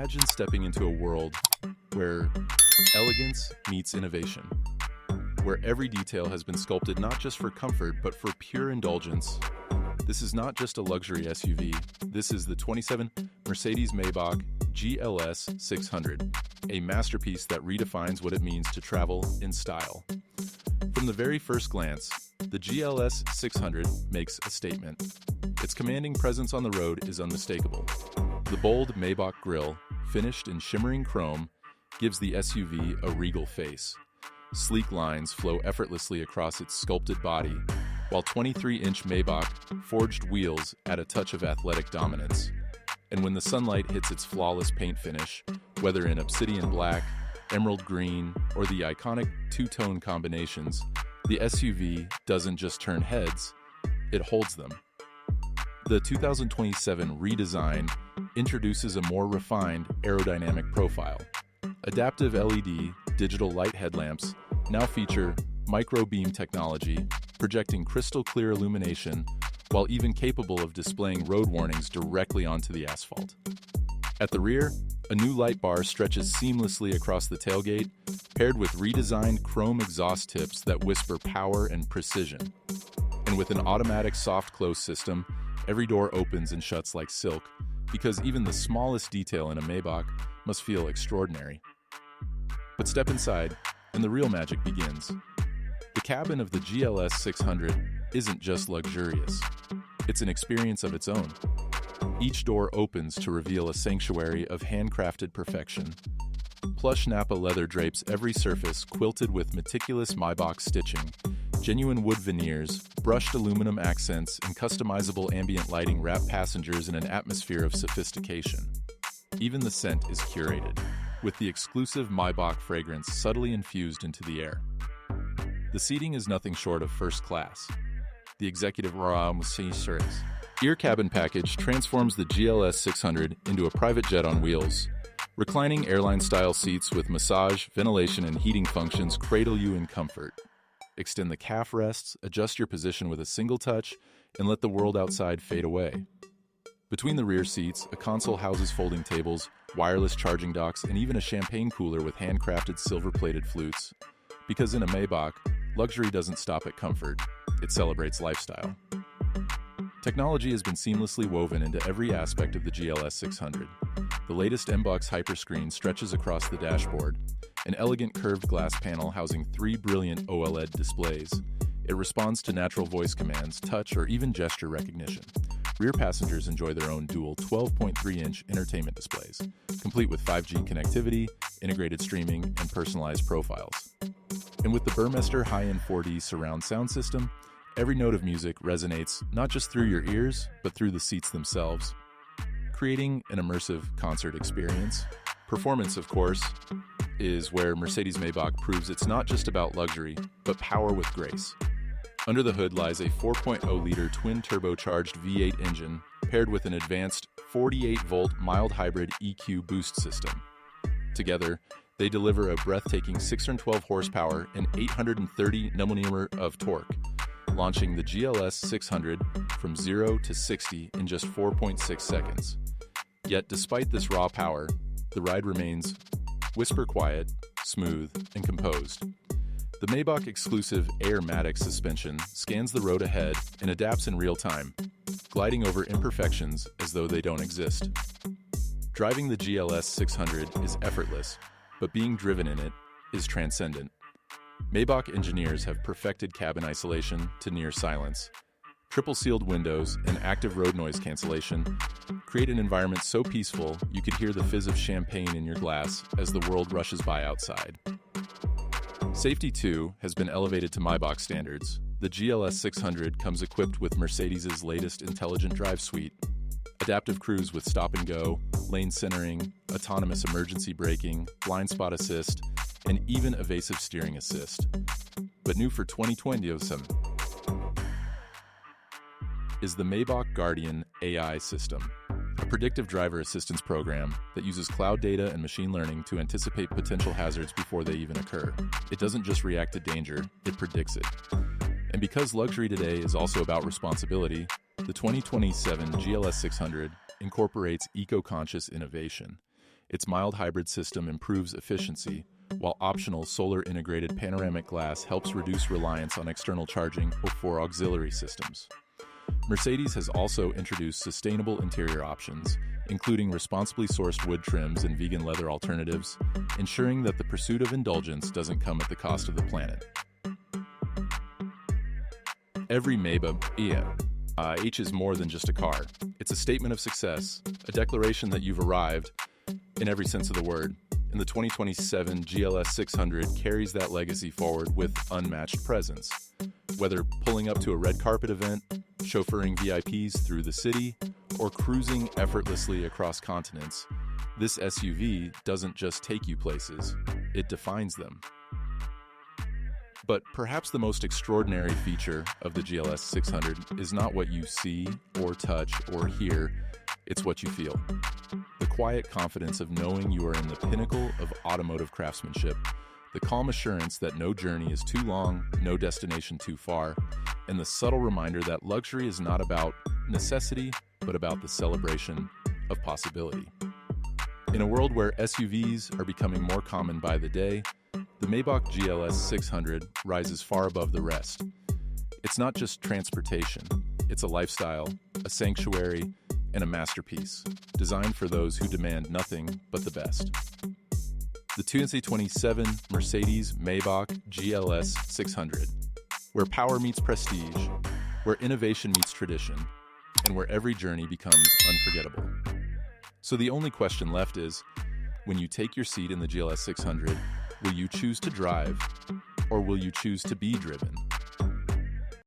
Imagine stepping into a world where elegance meets innovation, where every detail has been sculpted not just for comfort, but for pure indulgence. This is not just a luxury SUV. This is the 27 Mercedes-Maybach GLS 600, a masterpiece that redefines what it means to travel in style. From the very first glance, the GLS 600 makes a statement. Its commanding presence on the road is unmistakable. The bold Maybach grille, finished in shimmering chrome, gives the SUV a regal face. Sleek lines flow effortlessly across its sculpted body, while 23-inch Maybach forged wheels add a touch of athletic dominance. And when the sunlight hits its flawless paint finish, whether in obsidian black, emerald green, or the iconic two-tone combinations, the SUV doesn't just turn heads, it holds them. The 2027 Redesign introduces a more refined aerodynamic profile. Adaptive LED digital light headlamps now feature micro-beam technology, projecting crystal-clear illumination while even capable of displaying road warnings directly onto the asphalt. At the rear, a new light bar stretches seamlessly across the tailgate, paired with redesigned chrome exhaust tips that whisper power and precision. And with an automatic soft close system, every door opens and shuts like silk, because even the smallest detail in a Maybach must feel extraordinary. But step inside, and the real magic begins. The cabin of the GLS 600 isn't just luxurious. It's an experience of its own. Each door opens to reveal a sanctuary of handcrafted perfection. Plush Napa leather drapes every surface, quilted with meticulous Maybach stitching. Genuine wood veneers, brushed aluminum accents, and customizable ambient lighting wrap passengers in an atmosphere of sophistication. Even the scent is curated, with the exclusive Maybach fragrance subtly infused into the air. The seating is nothing short of first class. The executive Mercedes Ear cabin package transforms the GLS 600 into a private jet on wheels. Reclining airline-style seats with massage, ventilation, and heating functions cradle you in comfort. Extend the calf rests, adjust your position with a single touch, and let the world outside fade away. Between the rear seats, a console houses folding tables, wireless charging docks, and even a champagne cooler with handcrafted silver-plated flutes. Because in a Maybach, luxury doesn't stop at comfort, it celebrates lifestyle. Technology has been seamlessly woven into every aspect of the GLS 600. The latest MBUX hyperscreen stretches across the dashboard, an elegant curved glass panel housing 3 brilliant OLED displays. It responds to natural voice commands, touch, or even gesture recognition. Rear passengers enjoy their own dual 12.3-inch entertainment displays, complete with 5G connectivity, integrated streaming, and personalized profiles. And with the Burmester high-end 4D surround sound system, every note of music resonates not just through your ears, but through the seats themselves, creating an immersive concert experience. Performance, of course, is where Mercedes-Maybach proves it's not just about luxury, but power with grace. Under the hood lies a 4.0-liter twin-turbocharged V8 engine paired with an advanced 48-volt mild hybrid EQ boost system. Together, they deliver a breathtaking 612 horsepower and 830 Nm of torque, launching the GLS 600 from 0 to 60 in just 4.6 seconds. Yet despite this raw power, the ride remains whisper quiet, smooth, and composed. The Maybach exclusive Airmatic suspension scans the road ahead and adapts in real time, gliding over imperfections as though they don't exist. Driving the GLS 600 is effortless, but being driven in it is transcendent. Maybach engineers have perfected cabin isolation to near silence. Triple-sealed windows and active road noise cancellation create an environment so peaceful you could hear the fizz of champagne in your glass as the world rushes by outside. Safety, too, has been elevated to Maybach standards. The GLS 600 comes equipped with Mercedes' latest intelligent drive suite, adaptive cruise with stop and go, lane centering, autonomous emergency braking, blind spot assist, and even evasive steering assist. But new for 2027 is the Maybach Guardian AI system, a predictive driver assistance program that uses cloud data and machine learning to anticipate potential hazards before they even occur. It doesn't just react to danger, it predicts it. And because luxury today is also about responsibility, the 2027 GLS 600 incorporates eco-conscious innovation. Its mild hybrid system improves efficiency, while optional solar-integrated panoramic glass helps reduce reliance on external charging or for auxiliary systems. Mercedes has also introduced sustainable interior options, including responsibly sourced wood trims and vegan leather alternatives, ensuring that the pursuit of indulgence doesn't come at the cost of the planet. Every Maybach H is more than just a car. It's a statement of success, a declaration that you've arrived, in every sense of the word. And the 2027 GLS 600 carries that legacy forward with unmatched presence. Whether pulling up to a red carpet event, chauffeuring VIPs through the city, or cruising effortlessly across continents, this SUV doesn't just take you places, it defines them. But perhaps the most extraordinary feature of the GLS 600 is not what you see or touch or hear, it's what you feel. The quiet confidence of knowing you are in the pinnacle of automotive craftsmanship, the calm assurance that no journey is too long, no destination too far, and the subtle reminder that luxury is not about necessity, but about the celebration of possibility. In a world where SUVs are becoming more common by the day, the Maybach GLS 600 rises far above the rest. It's not just transportation, it's a lifestyle, a sanctuary, and a masterpiece, designed for those who demand nothing but the best. The 2027 Mercedes-Maybach GLS 600, where power meets prestige, where innovation meets tradition, and where every journey becomes unforgettable. So the only question left is, when you take your seat in the GLS 600, will you choose to drive, or will you choose to be driven?